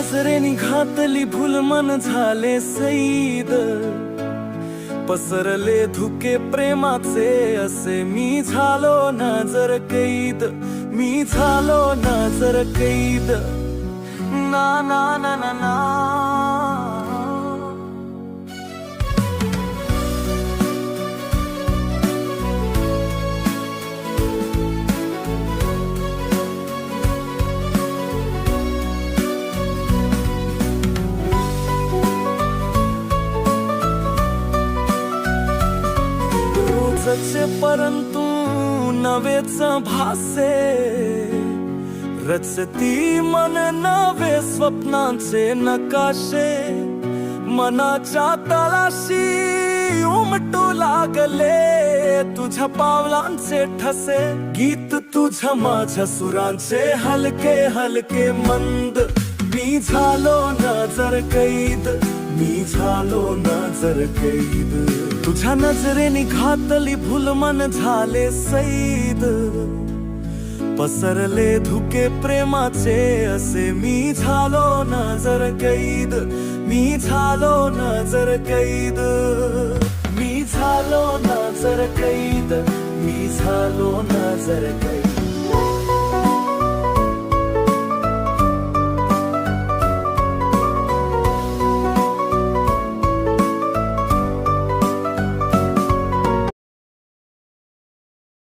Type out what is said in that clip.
नजरेनी घातली भूल मन झाले सैद, पसरले धुके प्रेमाचे असे मी झालो नजर कैद, मी झालो नजर कैद। ना ना ना ना ना रोजचे परंतु नवेच भासे, रचती मन नवे स्वप्नांचे नकाशे, मनाच्या तळाशी उमटू लागले तुझ्या पावलांचे ठसे, गीत तुझ्या माझ्या सुरांचे हलके हलके मंद। मी झालो नजर कैद, मी झालो नजर कैद, तुझ्या नजरेनी घातली भूल मन झाले सैद, पसरले धुके प्रेमाचे असे मी झालो नजर कैद, मी झालो नजर कैद, मी झालो नजर कैद, मी झालो नजर कैद।